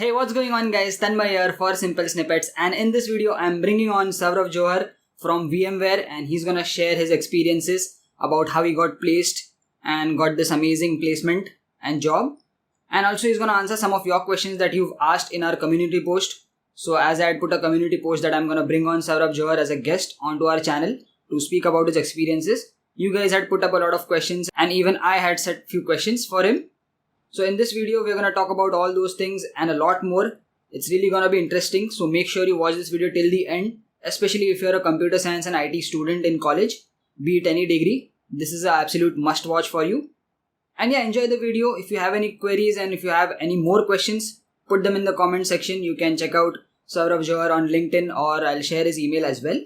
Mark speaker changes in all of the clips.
Speaker 1: Hey, what's going on guys? Tanmay here for Simple Snippets, and in this video I'm bringing on Saurav Johar from VMware, and he's gonna share his experiences about how he got placed and got this amazing placement and job. And also he's gonna answer some of your questions that you've asked in our community post. So as I had put a community post that I'm gonna bring on Saurav Johar as a guest onto our channel to speak about his experiences, you guys had put up a lot of questions and even I had set few questions for him. So in this video, we're going to talk about all those things and a lot more. It's really going to be interesting. So make sure you watch this video till the end, especially if you're a computer science and IT student in college, be it any degree. This is an absolute must watch for you. And yeah, enjoy the video. If you have any queries and if you have any more questions, put them in the comment section. You can check out Saurav Johar on LinkedIn, or I'll share his email as well.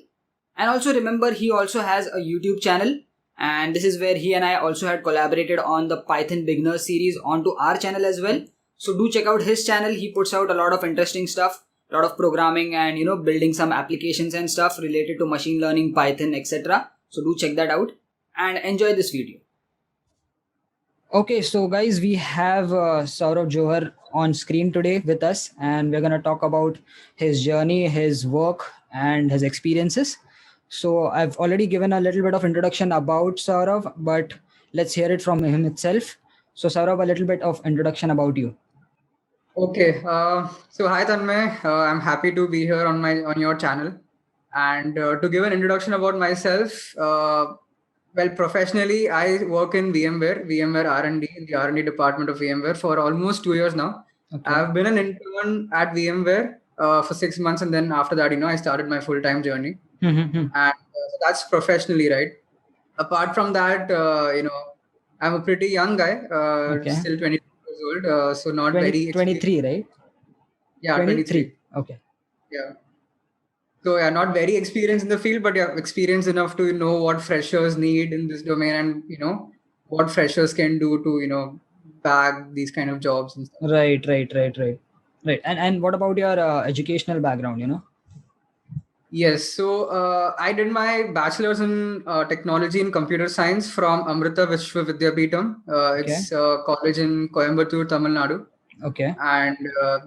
Speaker 1: And also remember, he also has a YouTube channel. And this is where he and I also had collaborated on the Python Beginners series onto our channel as well. So do check out his channel. He puts out a lot of interesting stuff, a lot of programming and building some applications and stuff related to machine learning, Python, etc. So do check that out and enjoy this video. Okay, so guys, we have Saurav Johar on screen today with us, and we're going to talk about his journey, his work and his experiences. So I've already given a little bit of introduction about Saurav, but let's hear it from him itself. So Saurav, a little bit of introduction about you.
Speaker 2: Okay, so hi Tanmay, I'm happy to be here on your channel, and to give an introduction about myself. Well, professionally, I work in VMware R&D in the R&D department of VMware for almost 2 years now.
Speaker 1: Okay.
Speaker 2: I've been an intern at VMware for 6 months, and then after that, I started my full-time journey. And so that's professionally, right? Apart from that, I'm a pretty young guy, still 22 years old, so not
Speaker 1: 20, 23, right?
Speaker 2: Yeah, 23.
Speaker 1: Okay.
Speaker 2: Yeah. So yeah, not very experienced in the field, but yeah, experienced enough to know what freshers need in this domain, and what freshers can do to bag these kind of jobs and stuff.
Speaker 1: Right. And what about your educational background?
Speaker 2: Yes, so I did my bachelor's in technology and computer science from Amrita Vishwa Vidyapeetham. It's a college in Coimbatore, Tamil Nadu.
Speaker 1: Okay.
Speaker 2: And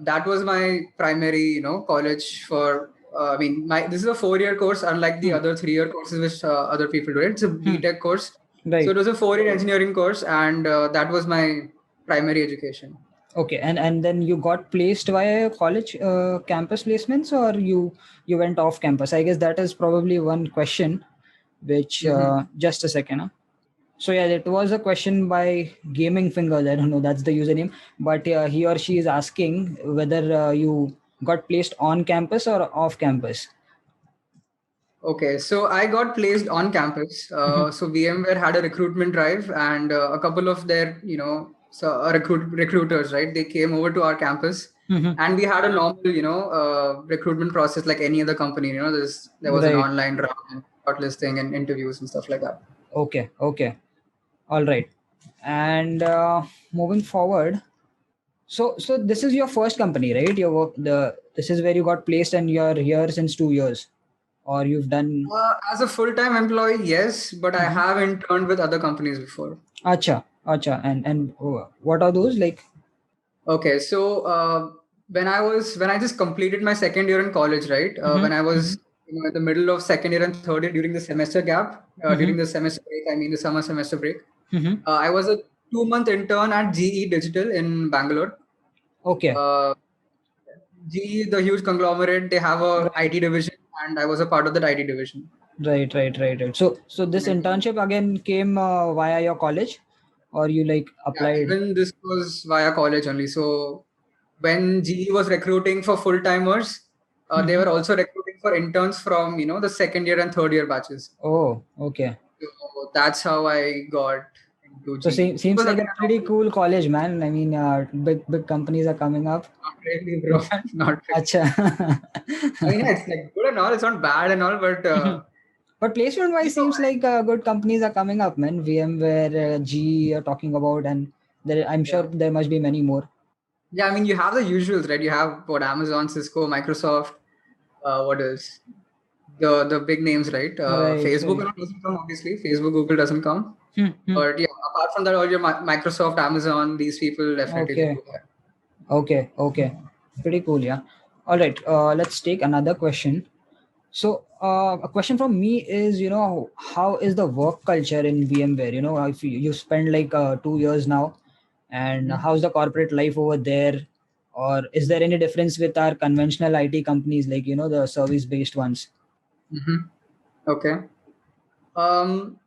Speaker 2: that was my primary, college for. This is a 4-year course, unlike the other 3-year courses which other people do. It's a BTech course.
Speaker 1: Right.
Speaker 2: So it was a 4-year engineering course, and that was my primary education.
Speaker 1: Okay, and then you got placed via college campus placements, or you went off campus? I guess that is probably one question. Which just a second. Huh? So yeah, it was a question by Gaming Fingers. I don't know, that's the username, but he or she is asking whether you got placed on campus or off campus.
Speaker 2: Okay, so I got placed on campus. So VMware had a recruitment drive, and a couple of their, recruiters, right? They came over to our campus, and we had a normal, recruitment process like any other company. There was an online round, shortlisting, and interviews and stuff like that.
Speaker 1: Okay. All right. And moving forward, so this is your first company, right? This is where you got placed, and you're here since 2 years, or you've done
Speaker 2: as a full-time employee, yes, but I have interned with other companies before.
Speaker 1: Acha. And what are those like?
Speaker 2: Okay, so when I just completed my second year in college, right? When I was in the middle of second year and third year during the semester gap, during the semester break, the summer semester break, I was a 2-month intern at GE Digital in Bangalore.
Speaker 1: Okay.
Speaker 2: GE, the huge conglomerate, they have a IT division, and I was a part of that IT division.
Speaker 1: Right. So this internship again came via your college, or you applied?
Speaker 2: Yeah, even this was via college only. So when GE was recruiting for full-timers, they were also recruiting for interns from the second year and third year batches.
Speaker 1: Oh, okay.
Speaker 2: So that's how I got into GE.
Speaker 1: So seems like a pretty cool college, man. I mean, big companies are coming up.
Speaker 2: Not really, bro. Not really.
Speaker 1: Acha.
Speaker 2: It's like good and all. It's not bad and all, but
Speaker 1: but placement wise, seems like good companies are coming up, man. VMware, GE are talking about, and I'm sure there must be many more.
Speaker 2: Yeah, you have the usuals, right? You have Amazon, Cisco, Microsoft. What else? The big names, right? Facebook doesn't come, obviously. Facebook, Google doesn't come. But yeah, apart from that, all your Microsoft, Amazon, these people definitely do that.
Speaker 1: Okay. Pretty cool, yeah. All right, let's take another question. So, a question from me is, how is the work culture in VMware? If you spend like 2 years now, and
Speaker 2: Mhm.
Speaker 1: how's the corporate life over there? Or is there any difference with our conventional IT companies, like, the service-based ones?
Speaker 2: Mhm. Okay. Um,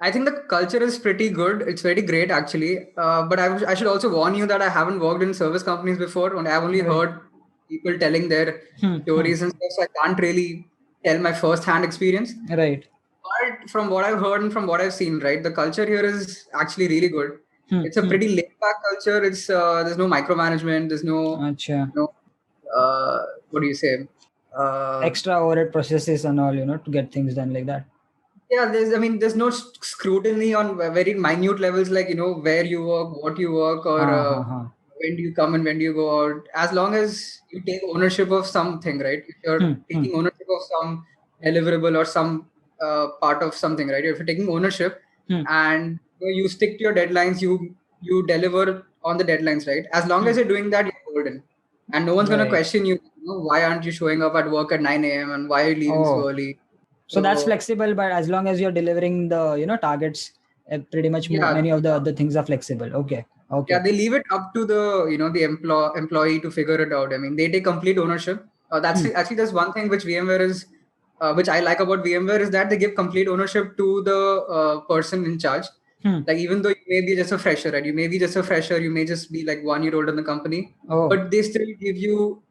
Speaker 2: I think the culture is pretty good. It's very great actually. But I should also warn you that I haven't worked in service companies before, and I've only
Speaker 1: Right.
Speaker 2: heard people telling their
Speaker 1: Hmm.
Speaker 2: stories and stuff. So I can't really tell my first-hand experience.
Speaker 1: Right.
Speaker 2: But from what I've heard and from what I've seen, right, the culture here is actually really good.
Speaker 1: Hmm.
Speaker 2: It's a
Speaker 1: Hmm.
Speaker 2: pretty laid-back culture. It's there's no micromanagement. There's no,
Speaker 1: Acha.
Speaker 2: you know, what do you say? Uh,
Speaker 1: Extra overhead processes and all, to get things done like that.
Speaker 2: Yeah, there's no scrutiny on very minute levels, like, where you work, what you work, or
Speaker 1: Ha ha ha.
Speaker 2: when do you come and when do you go out. As long as you take ownership of something, right? If you're
Speaker 1: Hmm. Hmm.
Speaker 2: taking ownership of some deliverable or some part of something, right? If you're taking ownership
Speaker 1: Hmm.
Speaker 2: and you stick to your deadlines, you deliver on the deadlines, right? As long
Speaker 1: Hmm.
Speaker 2: as you're doing that, you're golden, and no one's gonna
Speaker 1: Right.
Speaker 2: question you. Why aren't you showing up at work at 9 a.m. and why are you leaving so
Speaker 1: Oh,
Speaker 2: early?
Speaker 1: so that's
Speaker 2: So
Speaker 1: flexible, but as long as you're delivering the, targets, pretty much
Speaker 2: yeah,
Speaker 1: many of the other things are flexible. Okay.
Speaker 2: yeah,
Speaker 1: Okay.
Speaker 2: they leave it up to the employee to figure it out. I mean, they take complete ownership. That's
Speaker 1: Hmm.
Speaker 2: actually that's one thing which VMware is, which I like about VMware, is that they give complete ownership to the person in charge.
Speaker 1: Hmm.
Speaker 2: Like, even though you may be just a fresher, right? You may be just a fresher. You may just be like 1 year old in the company,
Speaker 1: Oh,
Speaker 2: but they still give you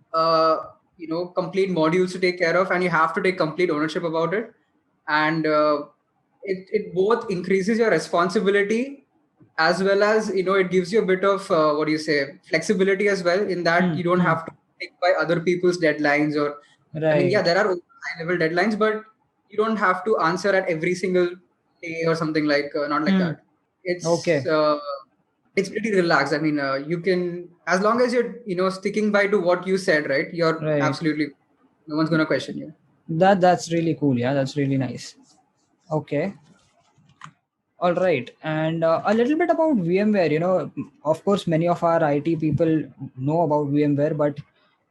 Speaker 2: complete modules to take care of, and you have to take complete ownership about it. And it both increases your responsibility, as well as it gives you a bit of what do you say, flexibility as well, in that
Speaker 1: hmm.
Speaker 2: you don't
Speaker 1: Hmm.
Speaker 2: have to stick by other people's deadlines. Or, I mean, yeah,
Speaker 1: Right.
Speaker 2: there are high level deadlines, but you don't have to answer at every single day or something, like not like
Speaker 1: Hmm.
Speaker 2: that. it's
Speaker 1: Okay.
Speaker 2: uh, it's pretty relaxed. I mean, you can, as long as you're sticking by to what you said, right, you're
Speaker 1: Right.
Speaker 2: absolutely, no one's going to question you.
Speaker 1: That's really cool. Yeah, that's really nice. Okay. All right. And a little bit about VMware. Of course, many of our IT people know about VMware, but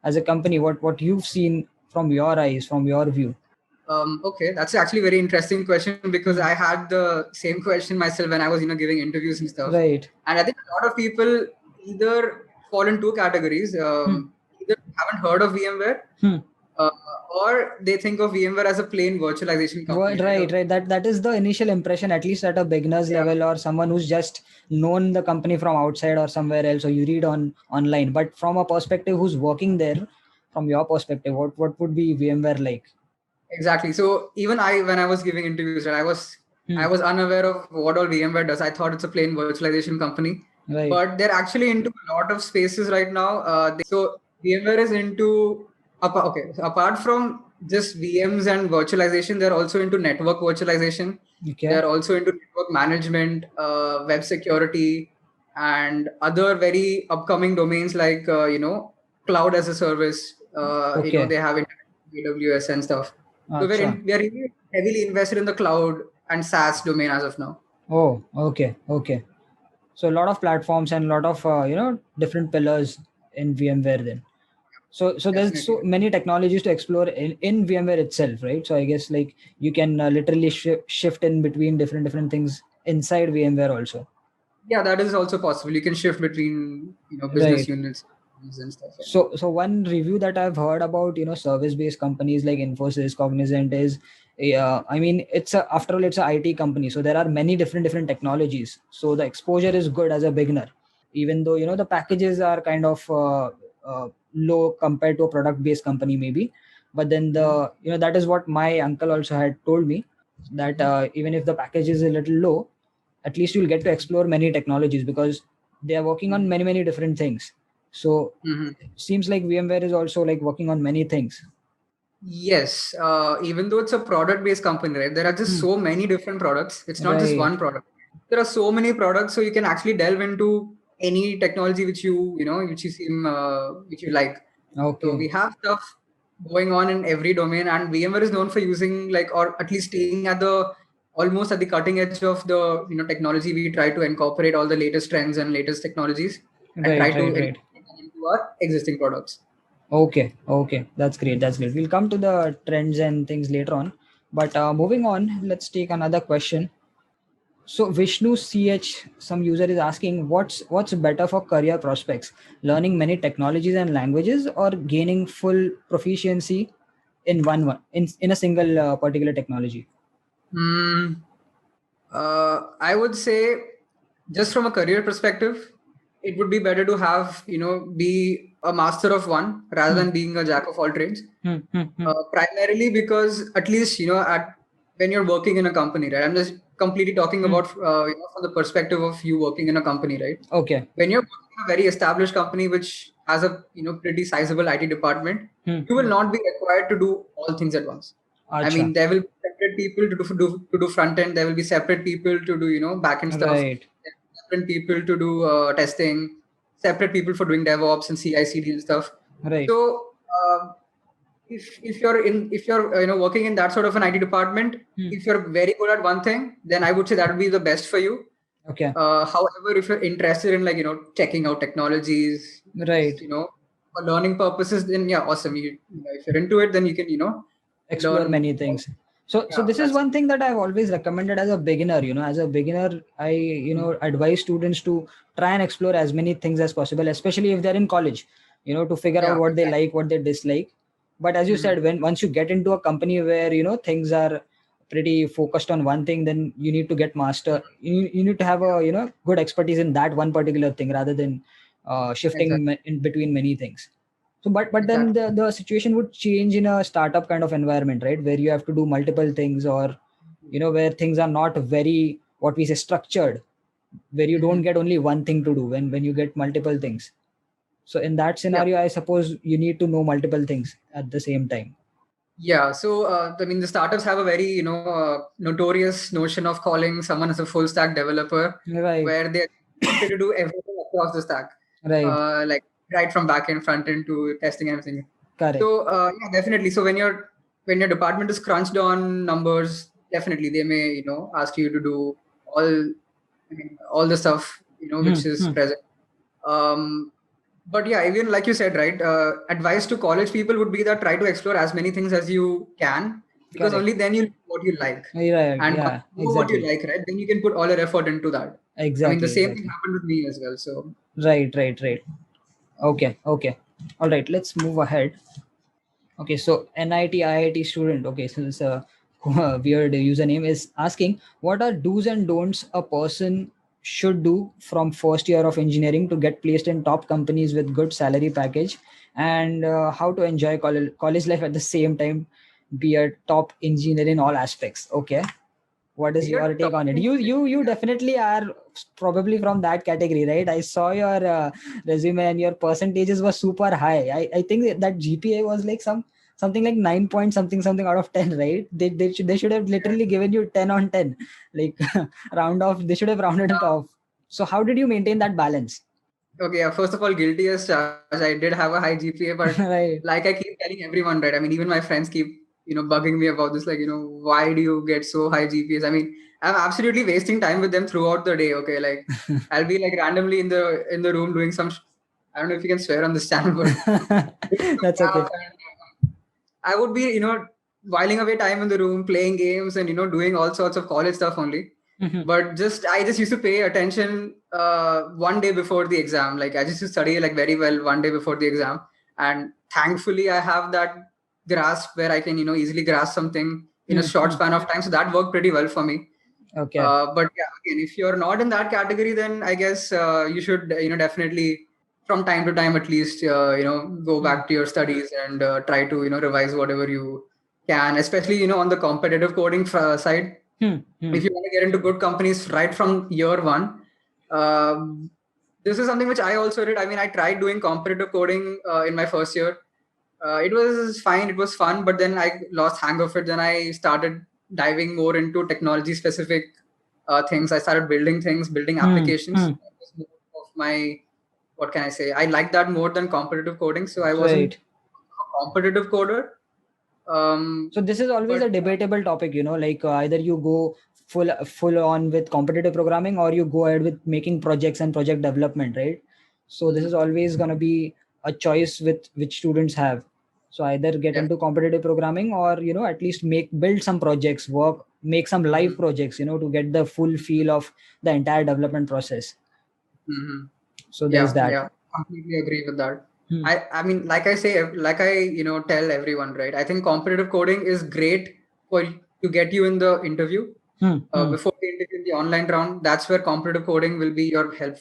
Speaker 1: as a company, what you've seen from your eyes, from your view.
Speaker 2: Okay, that's actually a very interesting question, because
Speaker 1: Hmm.
Speaker 2: I had the same question myself when I was, giving interviews and stuff.
Speaker 1: Right.
Speaker 2: And I think a lot of people either fall in two categories:
Speaker 1: Hmm.
Speaker 2: either haven't heard of VMware,
Speaker 1: Hmm.
Speaker 2: uh, or they think of VMware as a plain virtualization company, right?
Speaker 1: Right, right. That is the initial impression, at least at a beginner's
Speaker 2: Yeah,
Speaker 1: level, or someone who's just known the company from outside or somewhere else, or you read on online. But from a perspective who's working there, from your perspective, what would be VMware like?
Speaker 2: exactly. So even when I was giving interviews, right, I
Speaker 1: Hmm.
Speaker 2: was unaware of what all VMware does. I thought it's a plain virtualization company,
Speaker 1: Right.
Speaker 2: but they're actually into a lot of spaces right now. So VMware is into, okay. So apart from just VMs and virtualization, they're also into network virtualization.
Speaker 1: Okay.
Speaker 2: They're also into network management, web security, and other very upcoming domains, like cloud as a service.
Speaker 1: Okay.
Speaker 2: They have AWS and stuff. So
Speaker 1: Acha.
Speaker 2: we are really heavily invested in the cloud and SaaS domain as of now.
Speaker 1: Oh, okay. Okay. So a lot of platforms and a lot of different pillars in VMware then. So there's so
Speaker 2: Definitely.
Speaker 1: many technologies to explore in VMware itself, right? So I guess like you can literally shift in between different things inside VMware also.
Speaker 2: Yeah, that is also possible. You can shift between business
Speaker 1: Right.
Speaker 2: units and stuff. Yeah.
Speaker 1: So one review that I've heard about service based companies like Infosys, Cognizant is, I mean, after all, it's a IT company, so there are many different technologies. So the exposure is good as a beginner, even though the packages are kind of low compared to a product based company maybe. But then
Speaker 2: Mhm.
Speaker 1: that is what my uncle also had told me, that
Speaker 2: Mhm.
Speaker 1: even if the package is a little low, at least you'll get to explore many technologies because they are working on
Speaker 2: Mhm.
Speaker 1: many different things. So
Speaker 2: Mhm.
Speaker 1: seems like VMware is also like working on many things.
Speaker 2: Yes, even though it's a product-based company, right? There are just
Speaker 1: Hmm.
Speaker 2: so many different products. It's not just
Speaker 1: Right.
Speaker 2: one product. There are so many products, so you can actually delve into any technology which which you like. So
Speaker 1: Okay.
Speaker 2: we have stuff going on in every domain, and VMware is known for using, like, or at least staying at the almost at the cutting edge of the technology. We try to incorporate all the latest trends and latest technologies and try
Speaker 1: Right.
Speaker 2: to
Speaker 1: Right. Right.
Speaker 2: incorporate them into our existing products.
Speaker 1: Okay, okay, that's great. That's great. We'll come to the trends and things later on. But moving on, let's take another question. So Vishnu CH, some user is asking, what's better for career prospects? Learning many technologies and languages, or gaining full proficiency in in a single particular technology?
Speaker 2: Hmm. I would say, just from a career perspective, it would be better to have, be a master of one rather
Speaker 1: Hmm,
Speaker 2: than being a jack of all trades.
Speaker 1: hmm, hmm, hmm.
Speaker 2: Primarily because, at least, at when you're working in a company, right? I'm just completely talking
Speaker 1: Hmm.
Speaker 2: about, from the perspective of you working in a company, right?
Speaker 1: Okay.
Speaker 2: When you're working in a very established company which has a, pretty sizable IT department,
Speaker 1: Hmm.
Speaker 2: you will not be required to do all things at once. I
Speaker 1: Acha.
Speaker 2: mean, there will be separate people to do front end. There will be separate people to do, back end stuff.
Speaker 1: Right.
Speaker 2: There will be different people to do testing. Separate people for doing DevOps and CI/CD and stuff.
Speaker 1: Right.
Speaker 2: So if you're working in that sort of an IT department,
Speaker 1: Hmm.
Speaker 2: if you're very good at one thing, then I would say that would be the best for you.
Speaker 1: Okay.
Speaker 2: However, if you're interested in, like, checking out technologies,
Speaker 1: Right.
Speaker 2: just, for learning purposes, then yeah, awesome. If you're into it, then you can,
Speaker 1: Explore
Speaker 2: learn.
Speaker 1: many things. So
Speaker 2: Yeah,
Speaker 1: this is
Speaker 2: that's
Speaker 1: one thing that I've always recommended as a beginner. As a beginner, I advise students to try and explore as many things as possible, especially if they're in college, to figure out
Speaker 2: yeah,
Speaker 1: what they
Speaker 2: exactly.
Speaker 1: like, what they dislike. But as you
Speaker 2: Mhm.
Speaker 1: said, when once you get into a company where things are pretty focused on one thing, then you need to get master, you need to have a good expertise in that one particular thing rather than shifting
Speaker 2: Exactly,
Speaker 1: in between many things. So, but then
Speaker 2: exactly.
Speaker 1: the situation would change in a startup kind of environment, right? Where you have to do multiple things, or where things are not very, what we say, structured, where you don't
Speaker 2: Mhm.
Speaker 1: get only one thing to do when you get multiple things. So in that
Speaker 2: Yeah.
Speaker 1: scenario, I suppose you need to know multiple things at the same time.
Speaker 2: Yeah, so I mean, the startups have a very notorious notion of calling someone as a full stack developer,
Speaker 1: Right,
Speaker 2: where they expect you to do everything across the stack,
Speaker 1: right,
Speaker 2: like right from back end, front end to testing and everything.
Speaker 1: correct.
Speaker 2: So yeah, definitely. So when your department is crunched on numbers, definitely they may ask you to do all all the stuff
Speaker 1: Hmm,
Speaker 2: which is
Speaker 1: hmm.
Speaker 2: present. Um, but yeah, even like you said, right? Advice to college people would be that try to explore as many things as you can, because
Speaker 1: Correct.
Speaker 2: only then you know what you like.
Speaker 1: Yeah,
Speaker 2: And once
Speaker 1: yeah,
Speaker 2: you know what you
Speaker 1: exactly,
Speaker 2: like, right, then you can put all your effort into that. I mean, the
Speaker 1: exactly,
Speaker 2: same thing
Speaker 1: exactly.
Speaker 2: happened with me as well. So
Speaker 1: Right, right, right. Okay, okay. All right, let's move ahead. Okay, so NIT IIT student. Okay, so this weird username is asking, what are do's and don'ts a person should do from first year of engineering to get placed in top companies with good salary package, and how to enjoy college life at the same time, be a top engineer in all aspects. Okay, what is
Speaker 2: be a
Speaker 1: your take
Speaker 2: top
Speaker 1: on it?
Speaker 2: engineer.
Speaker 1: You definitely are probably from that category, right? I saw your resume and your percentages were super high. I think that GPA was like something like 9 point something out of 10, right? They should have literally given you 10 on 10, like round off. They should have rounded it off. So how did you maintain that balance?
Speaker 2: Okay, first of all, guilty as charged. I did have a high GPA, but
Speaker 1: Right.
Speaker 2: like I keep telling everyone, right? I mean, even my friends keep, bugging me about this. Like, why do you get so high GPAs? I mean, I'm absolutely wasting time with them throughout the day. Okay, like I'll be like randomly in the room doing some. I don't know if you can swear on this channel, but doing some
Speaker 1: That's okay.
Speaker 2: stuff, and I would be, whiling away time in the room, playing games, and doing all sorts of college stuff only.
Speaker 1: Mhm.
Speaker 2: But I just used to pay attention one day before the exam. Like I just used to study like very well one day before the exam, and thankfully I have that grasp where I can easily grasp something in a short
Speaker 1: Mhm.
Speaker 2: span of time. So that worked pretty well for me.
Speaker 1: Okay.
Speaker 2: But yeah, again, if you're not in that category, then I guess you should definitely from time to time at least go
Speaker 1: Hmm.
Speaker 2: back to your studies and try to revise whatever you can, especially on the competitive coding side.
Speaker 1: Hmm. Hmm.
Speaker 2: If you want to get into good companies right from year one, um, this is something which I also did. I mean, I tried doing competitive coding in my first year. It was fine, it was fun, but then I lost hang of it. Then I started diving more into technology specific things. I started building things, building
Speaker 1: Hmm.
Speaker 2: applications.
Speaker 1: Hmm.
Speaker 2: That was more of my, what can I say? I like that more than competitive coding. So I wasn't
Speaker 1: Right.
Speaker 2: a competitive coder.
Speaker 1: So this is always
Speaker 2: But
Speaker 1: a debatable topic, like either you go full on with competitive programming, or you go ahead with making projects and project development, right? So this is always going to be a choice with which students have. So either get
Speaker 2: Def-
Speaker 1: into competitive programming, or at least build some projects, make some live
Speaker 2: Mhm.
Speaker 1: projects, to get the full feel of the entire development process.
Speaker 2: Mhm.
Speaker 1: So there's
Speaker 2: Yeah,
Speaker 1: that.
Speaker 2: yeah, completely agree with that.
Speaker 1: Hmm.
Speaker 2: I mean, like I say, like I, tell everyone, right? I think competitive coding is great for to get you in the interview.
Speaker 1: Hmm. Hmm.
Speaker 2: Before the interview, in the online round, that's where competitive coding will be your help,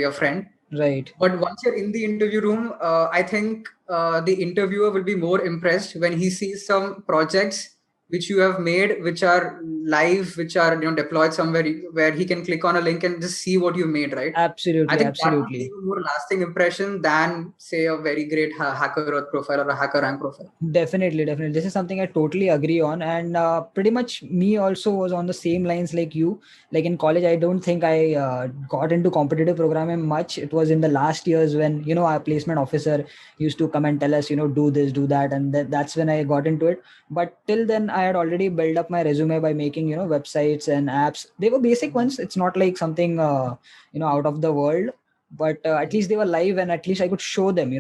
Speaker 2: your friend.
Speaker 1: Right.
Speaker 2: But once you're in the interview room, I think the interviewer will be more impressed when he sees some projects which you have made, which are live, which are deployed somewhere where he can click on a link and just see what you made, right? I
Speaker 1: Absolutely,
Speaker 2: think that would leave
Speaker 1: absolutely.
Speaker 2: a more lasting impression than, say, a very great hacker earth profile or a hacker rank profile.
Speaker 1: Definitely, definitely. This is something I totally agree on, and pretty much me also was on the same lines like you. Like in college, I don't think I got into competitive programming much. It was in the last years when our placement officer used to come and tell us, do this, do that, and that's when I got into it. But till then, I had already built up my resume by making websites and apps. They were basic ones. It's not like something out of the world, but at least they were live, and at least I could show them.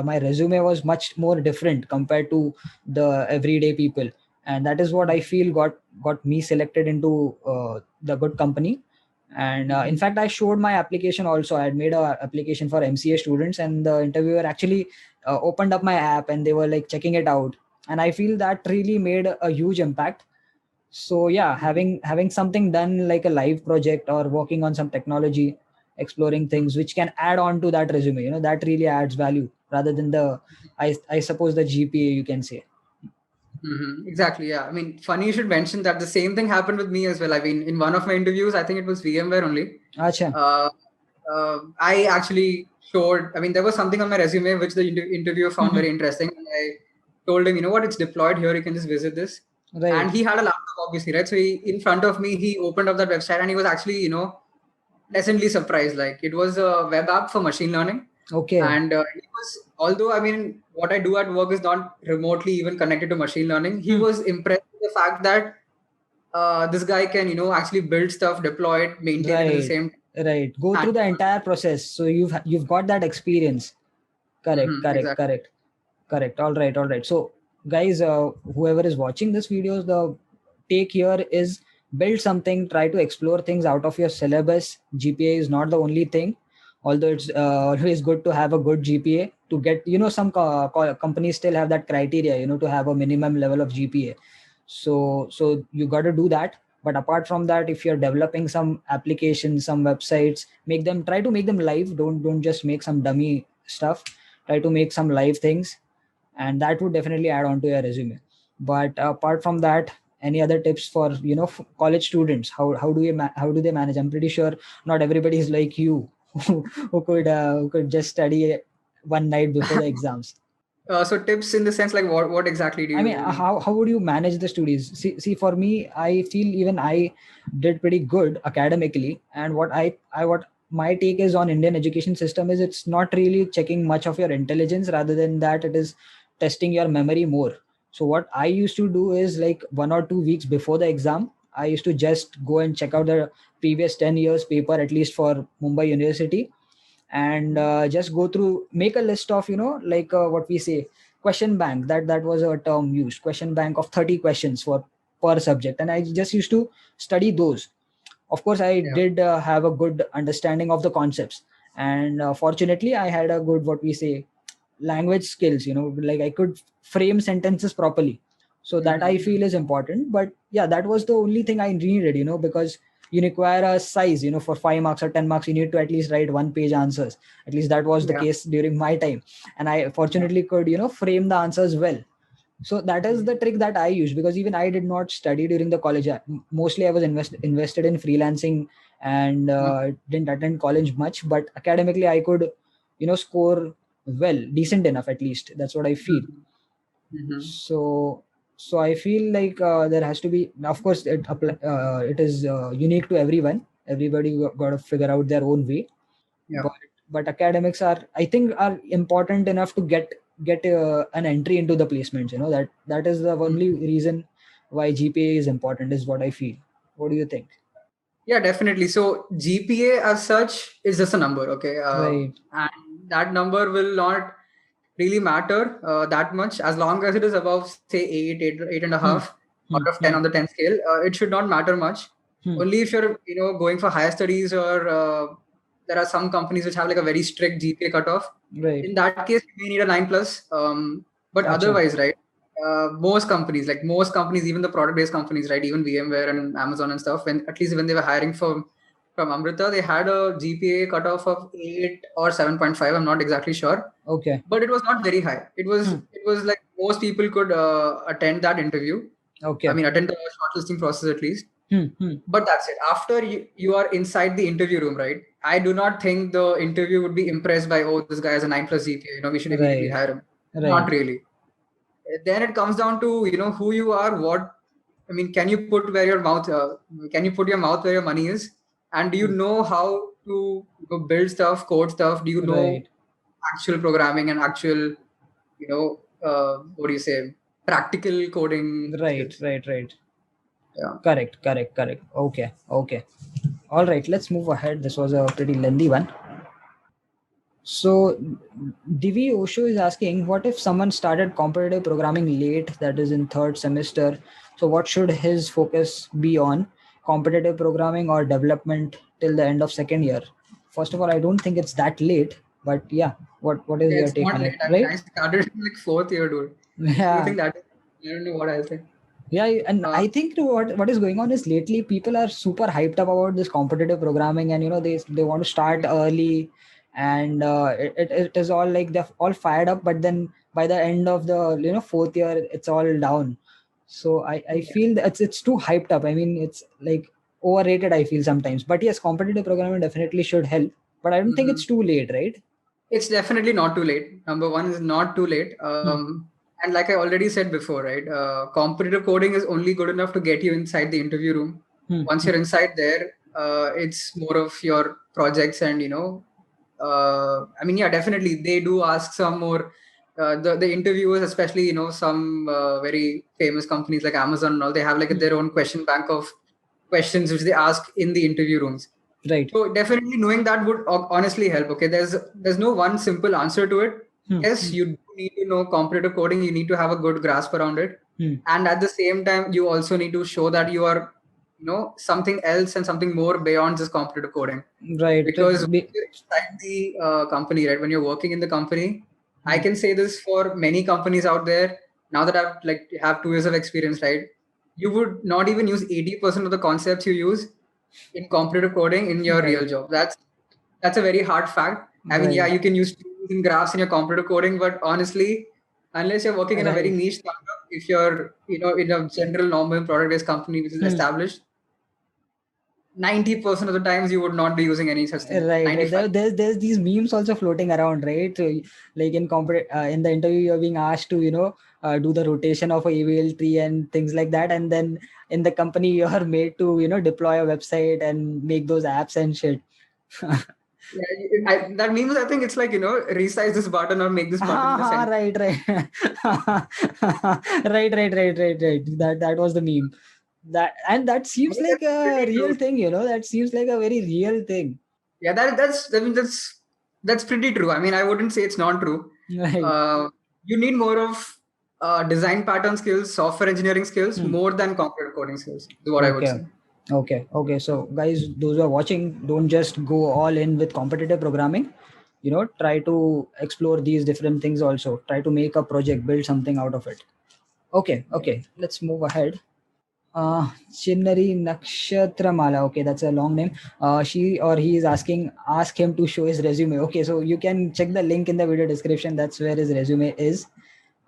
Speaker 1: My resume was much more different compared to the everyday people, and that is what I feel got me selected into the good company. And in fact, I showed my application also. I had made a application for MCA students, and the interviewer actually opened up my app, and they were like checking it out, and I feel that really made a huge impact. So yeah, having something done like a live project or working on some technology, exploring things which can add on to that resume, that really adds value rather than the I suppose the GPA, you can say.
Speaker 2: Exactly. Yeah. I mean, funny you should mention that the same thing happened with me as well. I mean, in one of my interviews, I think it was VMware only.
Speaker 1: Acha.
Speaker 2: Uh, I actually showed. I mean, there was something on my resume which the interviewer found very interesting, and I told him, what, it's deployed here. You can just visit this. And
Speaker 1: Right.
Speaker 2: he had a laptop, obviously, right? So in front of me, he opened up that website, and he was actually, pleasantly surprised. Like, it was a web app for machine learning.
Speaker 1: Okay.
Speaker 2: And he was, although I mean, what I do at work is not remotely even connected to machine learning, he
Speaker 1: Hmm.
Speaker 2: was impressed with the fact that this guy can, actually build stuff, deploy it, maintain it at the
Speaker 1: Right.
Speaker 2: same
Speaker 1: Right. Go
Speaker 2: time.
Speaker 1: through the entire process. So you've got that experience. Correct. Correct.
Speaker 2: Exactly.
Speaker 1: Correct. Correct. All right. All right. So, guys, whoever is watching this video, the take here is build something, try to explore things out of your syllabus. GPA is not the only thing, although it's always good to have a good GPA to get, some companies still have that criteria, to have a minimum level of GPA. So you got to do that. But apart from that, if you're developing some applications, some websites, try to make them live. Don't just make some dummy stuff. Try to make some live things, and that would definitely add on to your resume. But apart from that, any other tips for college students? How do they manage? I'm pretty sure not everybody is like you who could just study one night before the exams.
Speaker 2: So tips in the sense, like, what exactly do
Speaker 1: I mean,
Speaker 2: you mean?
Speaker 1: how would you manage the studies? See, for me, I feel even I did pretty good academically, and what my take is on Indian education system is it's not really checking much of your intelligence. Rather than that, it is testing your memory more. So what I used to do is, like, 1 or 2 weeks before the exam, I used to just go and check out the previous 10 years paper, at least for Mumbai University, and just go through, make a list of, like, what we say, question bank. That was a term used, question bank of 30 questions for per subject, and I just used to study those. Of course, I
Speaker 2: Yeah.
Speaker 1: did have a good understanding of the concepts, and fortunately I had a good, what we say, language skills, like I could frame sentences properly. So that I feel is important. But yeah, that was the only thing I needed, because you require a size, for 5 marks or 10 marks, you need to at least write 1 page answers. At least that was the
Speaker 2: Yeah.
Speaker 1: case during my time, and I
Speaker 2: Yeah.
Speaker 1: fortunately could, frame the answers well. So that is the trick that I use, because even I did not study during the college. Mostly I was invested in freelancing, and didn't attend college much. But academically I could, score well, decent enough, at least that's what I feel.
Speaker 2: Mm-hmm.
Speaker 1: So I feel like there has to be, of course, it is unique to everyone. Everybody got to figure out their own way.
Speaker 2: Yeah.
Speaker 1: But academics are, I think, are important enough to get an entry into the placements. That is the only reason why GPA is important, is what I feel. What do you think?
Speaker 2: Yeah, definitely. So GPA as such is just a number, okay?
Speaker 1: Right.
Speaker 2: And that number will not really matter that much. As long as it is above, say, 8 and a half out of 10 on the 10 scale, it should not matter much. Only if you're, going for higher studies, or there are some companies which have like a very strict GPA cutoff.
Speaker 1: Right.
Speaker 2: In that case, you may need a 9 plus. But otherwise, right, most companies, even the product-based companies, right, even VMware and Amazon and stuff, at least when they were hiring from Amrita, they had a GPA cutoff of 8 or 7.5. I'm not exactly sure.
Speaker 1: Okay.
Speaker 2: But it was not very high. It was like most people could attend that interview.
Speaker 1: Okay.
Speaker 2: I mean, attend the shortlisting process at least. But that's it. After you are inside the interview room, right? I do not think the interview would be impressed by, oh, this guy has a 9 plus GPA. We should immediately hire him. Not really. Then it comes down to who you are. Can you put your mouth where your money is? And do you know how to build stuff, code stuff? Do you know actual programming and actual, what do you say, practical coding?
Speaker 1: Right.
Speaker 2: Yeah.
Speaker 1: Correct. Okay. All right, let's move ahead. This was a pretty lengthy one. So Divi Osho is asking, what if someone started competitive programming late, that is in third semester? So what should his focus be on, competitive programming or development till the end of second year? First of all, I don't think it's that late, but yeah, what is your take on it?
Speaker 2: Right? I started in like fourth year, dude.
Speaker 1: Yeah.
Speaker 2: You think that? I don't know what I think.
Speaker 1: Yeah, and I think what is going on is lately people are super hyped up about this competitive programming, and they want to start early, and it is all like they're all fired up, but then by the end of the fourth year it's all down. So I feel that it's too hyped up. I mean, it's like overrated, I feel sometimes. But yes, competitive programming definitely should help, but I don't think it's too late, right?
Speaker 2: It's definitely not too late. Number one is not too late. And like I already said before, right, competitive coding is only good enough to get you inside the interview room. Once you're inside there, it's more of your projects and, definitely they do ask some more. The interviewers, especially, some very famous companies like Amazon and all, they have like their own question bank of questions which they ask in the interview rooms.
Speaker 1: Right.
Speaker 2: So definitely knowing that would honestly help. Okay, there's no one simple answer to it. Yes, you need to know competitive coding. You need to have a good grasp around it, and at the same time, you also need to show that you are, something else and something more beyond just competitive coding.
Speaker 1: Right.
Speaker 2: Because when you're inside the company, right, when you're working in the company, I can say this for many companies out there. Now that I've have 2 years of experience, right, you would not even use 80% of the concepts you use in competitive coding in your real job. That's a very hard fact. I mean, yeah, you can use tools and graphs in your competitive coding, but honestly, unless you're working in a very niche startup, if you're in a general normal product-based company which is established, 90% of the times you would not be using any such thing.
Speaker 1: Right. There's these memes also floating around, right? So, like in the interview, you're being asked to do the rotation of a AVL tree and things like that, and then in the company you're made to deploy a website and make those apps and shit.
Speaker 2: Yeah, that means I think it's like resize this button or make this button.
Speaker 1: Right. Right. That was the meme. That seems like a real thing, that seems like a very real thing.
Speaker 2: Yeah, that's pretty true. I mean, I wouldn't say it's not true.
Speaker 1: Right.
Speaker 2: You need more of design pattern skills, software engineering skills, more than competitive coding skills is what I would say.
Speaker 1: Okay. So guys, those who are watching, don't just go all in with competitive programming. Try to explore these different things also. Try to make a project, build something out of it. Okay. Let's move ahead. Chinnari Nakshatramala. Okay, that's a long name. She or he is asking, ask him to show his resume. Okay, so you can check the link in the video description. That's where his resume is.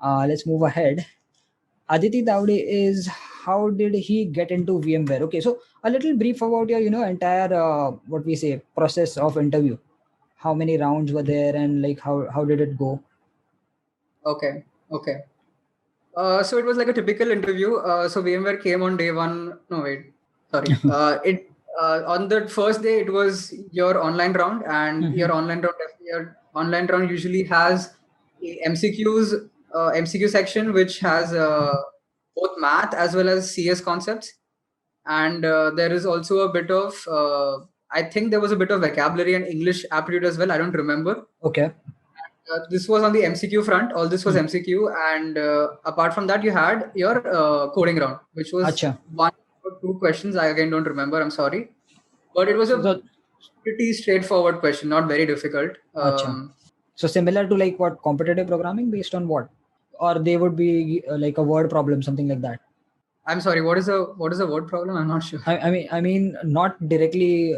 Speaker 1: Let's move ahead. Aditi Daude is, how did he get into VMware? Okay, so a little brief about your entire what we say process of interview. How many rounds were there, and like how did it go?
Speaker 2: Okay. So it was like a typical interview. So VMware came on day one. No, wait. Sorry. On the first day, it was your online round, and your online round usually has a MCQ section, which has both math as well as CS concepts. And there is also a bit of, I think there was a bit of vocabulary and English aptitude as well. I don't remember.
Speaker 1: Okay.
Speaker 2: This was on the MCQ front. All this was MCQ, and apart from that, you had your coding round, which was
Speaker 1: Acha.
Speaker 2: one or two questions. I again don't remember. I'm sorry, but it was
Speaker 1: So
Speaker 2: a
Speaker 1: the
Speaker 2: pretty straightforward question, not very difficult.
Speaker 1: Acha. So similar to like what, competitive programming based on what? Or they would be like a word problem, something like that.
Speaker 2: I'm sorry. What is a word problem? I'm not sure.
Speaker 1: I mean, not directly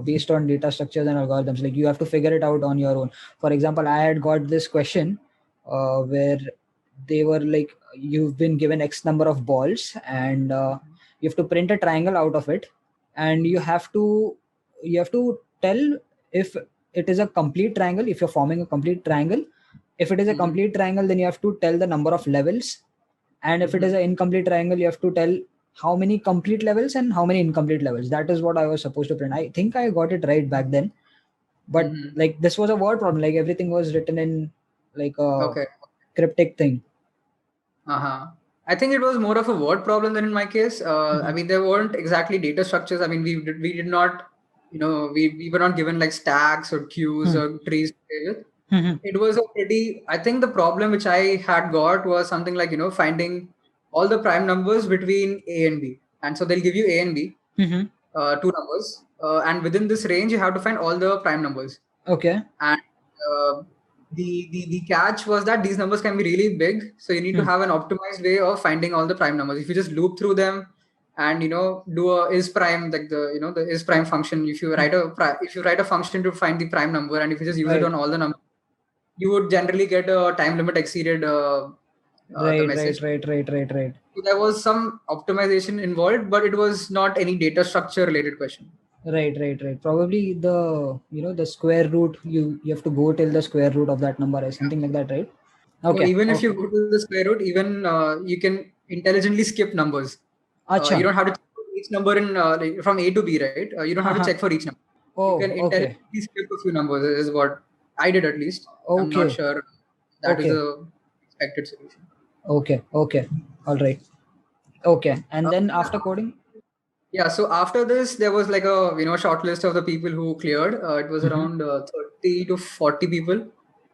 Speaker 1: based on data structures and algorithms. Like you have to figure it out on your own. For example, I had got this question where they were like, you've been given X number of balls, and you have to print a triangle out of it, and you have to tell if it is a complete triangle. If you're forming a complete triangle, if it is a complete triangle, then you have to tell the number of levels, and if it is an incomplete triangle, you have to tell how many complete levels and how many incomplete levels. That is what I was supposed to print. I think I got it right back then, but like this was a word problem. Like everything was written in like a
Speaker 2: Okay.
Speaker 1: cryptic thing.
Speaker 2: I think it was more of a word problem than in my case. I mean, there weren't exactly data structures. I mean, we did not, we were not given like stacks or queues or trees to play with. It was a pretty, I think the problem which I had got was something like, finding all the prime numbers between A and B. And so they'll give you A and B, two numbers. And within this range, you have to find all the prime numbers.
Speaker 1: Okay.
Speaker 2: And the catch was that these numbers can be really big. So you need to have an optimized way of finding all the prime numbers. If you just loop through them and, do a is prime, like the is prime function, if you write a function to find the prime number, and if you just use it on all the numbers, you would generally get a time limit exceeded the message.
Speaker 1: Right.
Speaker 2: So there was some optimization involved, but it was not any data structure related question.
Speaker 1: Right. Probably the square root, you have to go till the square root of that number or something like that, right? Okay.
Speaker 2: So even if you go to the square root, even you can intelligently skip numbers. You don't have to check for each number in like from A to B, right? You don't have to check for each number.
Speaker 1: Oh,
Speaker 2: you can intelligently skip a few numbers, is what I did at least. I'm not sure that is a expected solution.
Speaker 1: Okay. All right. Okay. And then after coding?
Speaker 2: Yeah. So after this, there was like a short list of the people who cleared. It was around 30 to 40 people,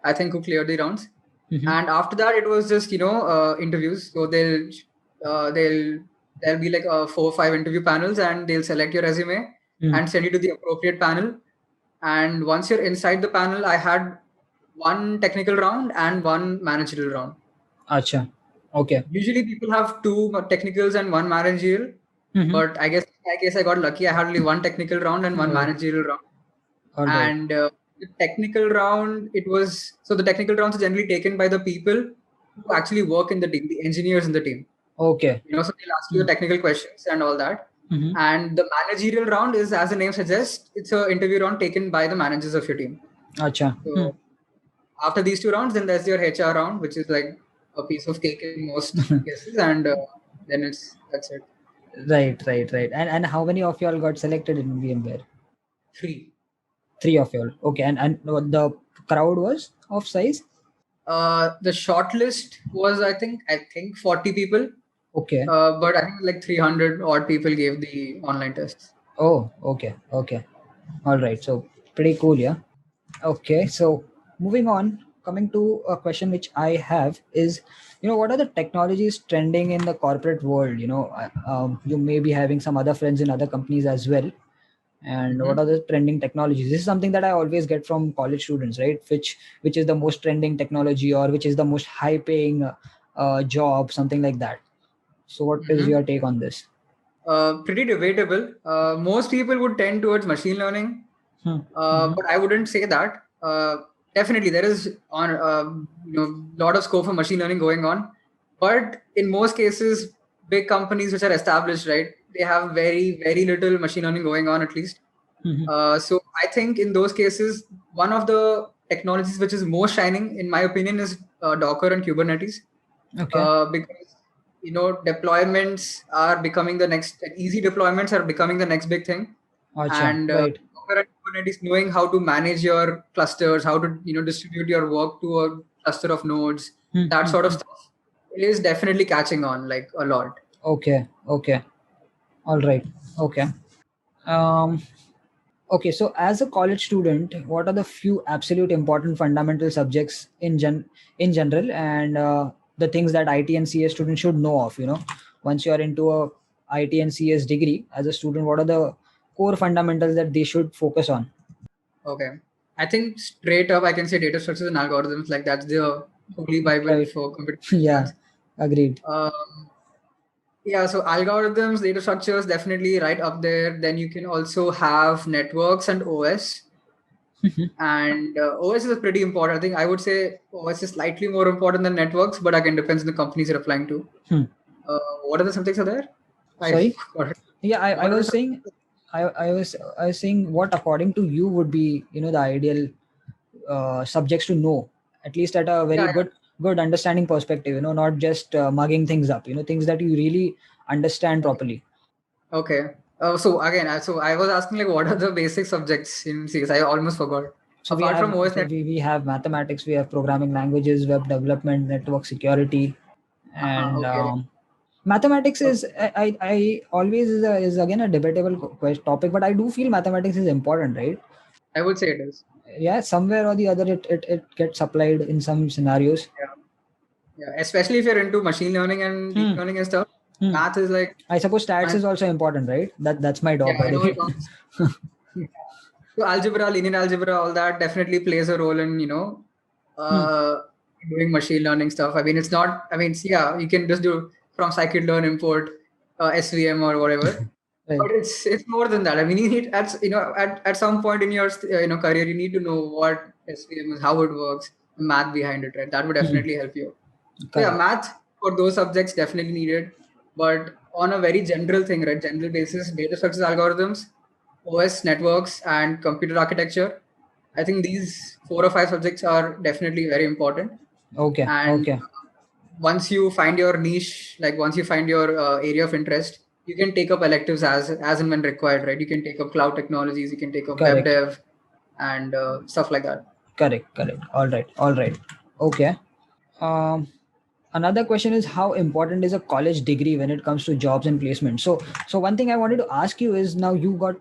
Speaker 2: I think, who cleared the rounds. And after that, it was just interviews. So there'll be like 4 or 5 interview panels, and they'll select your resume and send you to the appropriate panel. And once you're inside the panel, I had one technical round and one managerial round.
Speaker 1: Acha. Okay.
Speaker 2: Usually people have 2 technicals and 1 managerial, but I guess I got lucky. I had only 1 technical round and 1 managerial round. And the technical round, the technical rounds are generally taken by the people who actually work in the team, the engineers in the team.
Speaker 1: Okay.
Speaker 2: So they'll ask you the technical questions and all that. And the managerial round is, as the name suggests, it's an interview round taken by the managers of your team.
Speaker 1: Acha.
Speaker 2: So after these 2 rounds, then there's your HR round, which is like a piece of cake in most cases, and then that's it.
Speaker 1: Right. And how many of y'all got selected in VMware?
Speaker 2: 3.
Speaker 1: 3 of y'all. Okay. And the crowd was of size?
Speaker 2: The short list was I think 40 people.
Speaker 1: Okay.
Speaker 2: But I think like 300 odd people gave the online tests.
Speaker 1: Oh, okay. All right. So pretty cool, yeah. Okay. So moving on, coming to a question which I have is, what are the technologies trending in the corporate world? You may be having some other friends in other companies as well. And what are the trending technologies? This is something that I always get from college students, right? Which is the most trending technology, or which is the most high paying job, something like that. So what is your take on this?
Speaker 2: Pretty debatable. Most people would tend towards machine learning, but I wouldn't say that. Definitely, there is lot of scope for machine learning going on, but in most cases, big companies which are established, right, they have very very little machine learning going on, at least. So I think in those cases, one of the technologies which is most shining, in my opinion, is Docker and Kubernetes. Because deployments are becoming the next, easy deployments are becoming the next big thing. And Docker and Kubernetes, knowing how to manage your clusters, how to distribute your work to a cluster of nodes, that sort of stuff is definitely catching on like a lot.
Speaker 1: Okay. All right. Okay. Okay, so as a college student, what are the few absolute important fundamental subjects in general, and the things that IT and CS students should know of? Once you are into a IT and CS degree as a student, what are the core fundamentals that they should focus on?
Speaker 2: Okay. I think straight up I can say data structures and algorithms, like that's the holy Bible
Speaker 1: Right.
Speaker 2: for computer
Speaker 1: Yeah.
Speaker 2: science.
Speaker 1: Agreed.
Speaker 2: Um, yeah, so algorithms, data structures, definitely right up there. Then you can also have networks and OS. And OS is pretty important. I think I would say OS is slightly more important than networks, but again, depends on the companies you're applying to.
Speaker 1: Hmm.
Speaker 2: What are the subjects are there? I
Speaker 1: Sorry.
Speaker 2: forgot it.
Speaker 1: Yeah, I
Speaker 2: What are the
Speaker 1: was saying, I was saying what according to you would be the ideal subjects to know, at least at a very
Speaker 2: yeah,
Speaker 1: good understanding perspective, not just mugging things up, things that you really understand
Speaker 2: yeah.
Speaker 1: properly.
Speaker 2: Okay. So again, so I was asking like what are the basic subjects in CS? I almost forgot.
Speaker 1: So we
Speaker 2: Apart
Speaker 1: have
Speaker 2: from OS
Speaker 1: so
Speaker 2: net.
Speaker 1: we have mathematics, we have programming languages, web development, network security, and
Speaker 2: Okay.
Speaker 1: mathematics
Speaker 2: Okay.
Speaker 1: is I always is again a debatable topic, but I do feel mathematics is important, right?
Speaker 2: I would say it is.
Speaker 1: Yeah, somewhere or the other it gets applied in some scenarios.
Speaker 2: Yeah. Yeah. Especially if you're into machine learning and deep
Speaker 1: Hmm.
Speaker 2: learning and stuff.
Speaker 1: Hmm.
Speaker 2: Math is like
Speaker 1: I suppose stats
Speaker 2: my,
Speaker 1: is also important, right? That's my
Speaker 2: yeah,
Speaker 1: dog, by
Speaker 2: I
Speaker 1: the
Speaker 2: know it
Speaker 1: way.
Speaker 2: counts. So algebra, linear algebra, all that definitely plays a role in,
Speaker 1: Hmm.
Speaker 2: uh, doing machine learning stuff. I mean, it's not, I mean, yeah, you can just do from scikit-learn import SVM or whatever.
Speaker 1: Right.
Speaker 2: But it's more than that. I mean, you need at some point in your career, you need to know what SVM is, how it works, the math behind it, right? That would
Speaker 1: Hmm.
Speaker 2: definitely help you. So yeah,
Speaker 1: Correct.
Speaker 2: math for those subjects definitely needed, but on a very general thing, right? General basis, data structures, algorithms, OS, networks, and computer architecture. I think these 4 or 5 subjects are definitely very important.
Speaker 1: Okay.
Speaker 2: And
Speaker 1: Okay.
Speaker 2: once you find your niche, like once you find your area of interest, you can take up electives as and when required, right? You can take up cloud technologies, you can take up web
Speaker 1: Correct.
Speaker 2: dev, and stuff like that.
Speaker 1: Correct. Correct. All right. All right. Okay. Um, Another question is how important is a college degree when it comes to jobs and placement. So one thing I wanted to ask you is, now you got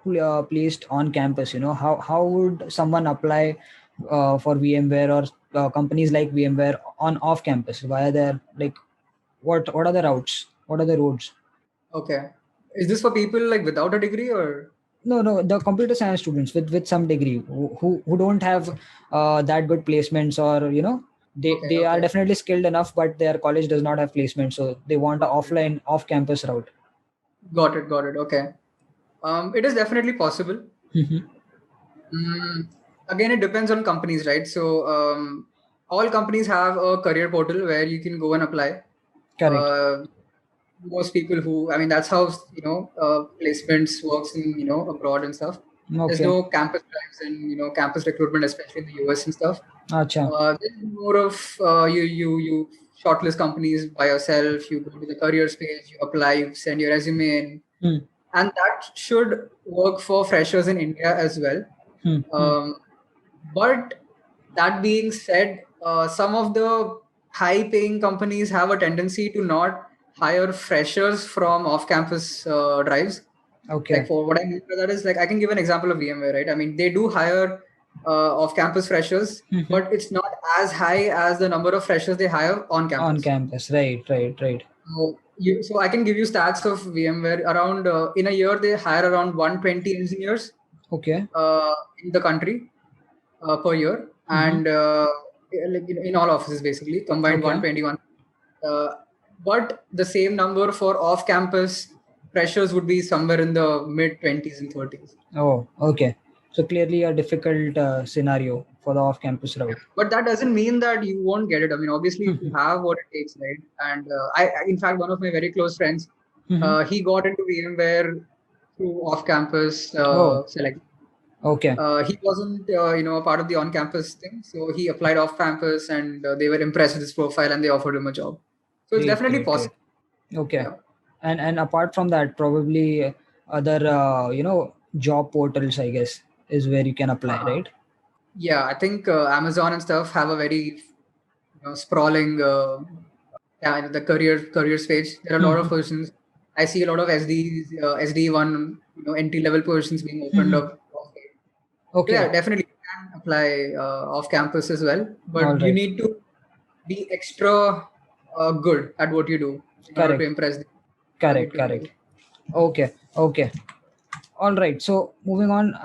Speaker 1: placed on campus. How would someone apply for VMware or companies like VMware on off campus via their, like, what are the routes? What are the roads?
Speaker 2: Okay, is this for people like without a degree or?
Speaker 1: No, the computer science students with some degree who don't have that good placements, or
Speaker 2: Okay,
Speaker 1: they are
Speaker 2: okay,
Speaker 1: definitely skilled enough, but their college does not have placement, so they want a offline off campus route.
Speaker 2: got it. Okay, it is definitely possible.
Speaker 1: Mhm.
Speaker 2: Mm, Again, it depends on companies, right? So all companies have a career portal where you can go and apply.
Speaker 1: Correct.
Speaker 2: Uh, Most people who, I mean, that's how placements works in abroad and stuff. There's
Speaker 1: Okay.
Speaker 2: no campus drives and campus recruitment, especially in the US and stuff.
Speaker 1: Acha.
Speaker 2: There's more of you shortlist companies by yourself. You go to the careers page, you apply, you send your resume in,
Speaker 1: Hmm.
Speaker 2: and that should work for freshers in India as well.
Speaker 1: Hmm. Hmm.
Speaker 2: Um, but that being said, some of the high paying companies have a tendency to not hire freshers from off campus drives. Like,
Speaker 1: Okay.
Speaker 2: for what I mean by that is, like, I can give an example of VMware, right? I mean, they do hire off campus freshers,
Speaker 1: Mhm.
Speaker 2: but it's not as high as the number of freshers they hire on
Speaker 1: On
Speaker 2: campus.
Speaker 1: campus, right.
Speaker 2: So I can give you stats of VMware. Around in a year, they hire around 120 engineers
Speaker 1: Okay.
Speaker 2: in the country per year,
Speaker 1: Mhm.
Speaker 2: and like in all offices basically combined
Speaker 1: Okay.
Speaker 2: 121. Uh, but the same number for off-campus freshers would be somewhere in the mid 20s and 30s.
Speaker 1: Oh, okay. So clearly a difficult scenario for the off campus route.
Speaker 2: But that doesn't mean that you won't get it. I mean, obviously, if you
Speaker 1: Mhm.
Speaker 2: have what it takes, right? And in fact, one of my very close friends,
Speaker 1: Mhm.
Speaker 2: he got into VMware through off-campus
Speaker 1: Oh,
Speaker 2: select.
Speaker 1: okay.
Speaker 2: He wasn't, a part of the on-campus thing, so he applied off-campus, and they were impressed with his profile, and they offered him a job. So it's
Speaker 1: Great,
Speaker 2: definitely
Speaker 1: great, great.
Speaker 2: possible.
Speaker 1: Okay.
Speaker 2: Yeah,
Speaker 1: And apart from that, probably other job portals, I guess, is where you can apply,
Speaker 2: uh-huh.
Speaker 1: right?
Speaker 2: Yeah. I think Amazon and stuff have a very sprawling, yeah, the careers page. There are a lot of
Speaker 1: Mhm.
Speaker 2: positions. I see a lot of SD one, entry level positions being opened
Speaker 1: Mhm.
Speaker 2: up. So yeah,
Speaker 1: Okay.
Speaker 2: definitely you can apply off campus as well,
Speaker 1: All
Speaker 2: but you
Speaker 1: right.
Speaker 2: need to be extra good at what you do in order to
Speaker 1: Correct.
Speaker 2: impress them,
Speaker 1: Correct.
Speaker 2: get to know
Speaker 1: Correct.
Speaker 2: you.
Speaker 1: Okay. Okay. All right. So moving on,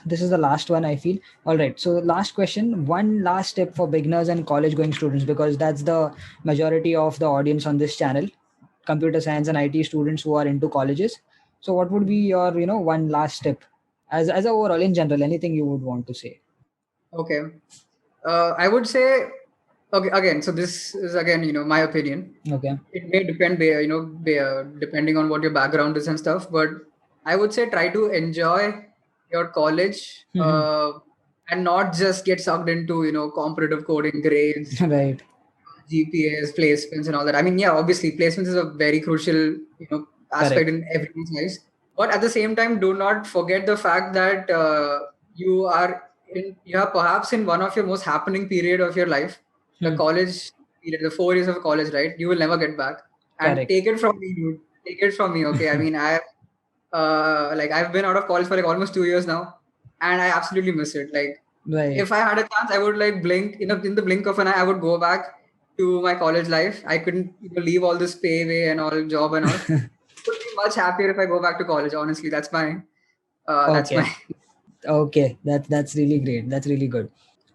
Speaker 1: this is the last one I feel. All right. So last question, one last tip for beginners and college going students, because that's the majority of the audience on this channel, computer science and IT students who are into colleges. So what would be your, one last tip as a overall in general, anything you would want to say?
Speaker 2: Okay. I would say, okay, again, so this is again, my opinion.
Speaker 1: Okay.
Speaker 2: It may depend, depending on what your background is and stuff, but I would say try to enjoy your college and not just get sucked into, competitive coding grades,
Speaker 1: Right.
Speaker 2: GPAs, placements, and all that. I mean, yeah, obviously, placements is a very crucial, aspect
Speaker 1: Correct.
Speaker 2: in everyone's lives. But at the same time, do not forget the fact that you are perhaps in one of your most happening period of your life, the
Speaker 1: Hmm.
Speaker 2: college period, the 4 years of college, right? You will never get back. And
Speaker 1: Correct.
Speaker 2: take it from me, dude. Take it from me, okay? I mean, I've been out of college for like almost 2 years now, and I absolutely miss it. Like,
Speaker 1: Right.
Speaker 2: if I had a chance, I would like blink in the blink of an eye. I would go back to my college life. I couldn't leave all this pay away and all job and all. Would be much happier if I go back to college. Honestly, that's
Speaker 1: Okay.
Speaker 2: my
Speaker 1: Okay, that's really great. That's really good.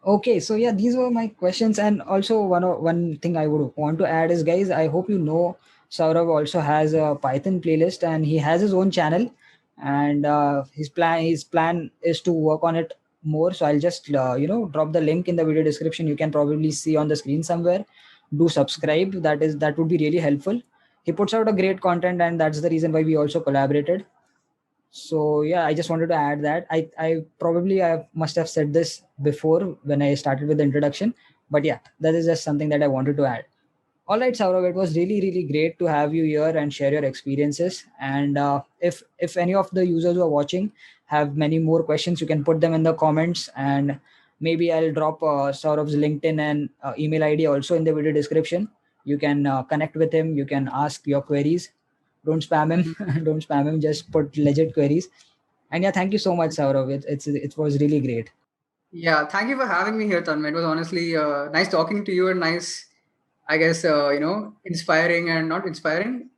Speaker 1: Okay, so yeah, these were my questions, and also one thing I would want to add is, guys, I hope you know Saurav also has a Python playlist, and he has his own channel, and his plan is to work on it more. So I'll just drop the link in the video description. You can probably see on the screen somewhere. Do subscribe. That would be really helpful. He puts out a great content, and that's the reason why we also collaborated. So yeah, I just wanted to add that I must have said this before when I started with the introduction, but yeah, that is just something that I wanted to add. All right, Saurav, it was really really great to have you here and share your experiences. And if any of the users who are watching have many more questions, you can put them in the comments, and maybe I'll drop Saurav's LinkedIn and email ID also in the video description. You can connect with him, you can ask your queries. Don't spam him. Don't spam him, just put legit queries. And yeah, thank you so much, Saurav. It was really great.
Speaker 2: yeah. Thank you for having me here, Tanmay. It was honestly nice talking to you and nice, I guess, inspiring and not inspiring,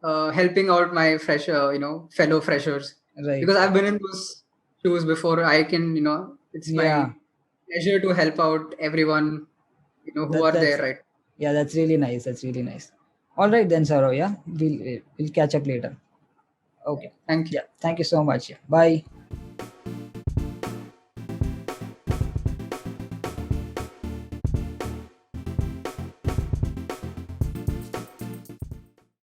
Speaker 2: helping out my fellow freshers,
Speaker 1: Right.
Speaker 2: because I've been in those shoes before. It's
Speaker 1: Yeah,
Speaker 2: my pleasure to help out everyone, who
Speaker 1: that
Speaker 2: are there,
Speaker 1: that's
Speaker 2: right?
Speaker 1: yeah, that's really nice. That's really nice. All right then, Saurav. Yeah, we'll catch up later.
Speaker 2: Yeah.
Speaker 1: Okay.
Speaker 2: Thank you.
Speaker 1: Yeah. Thank you so much. Yeah. Bye.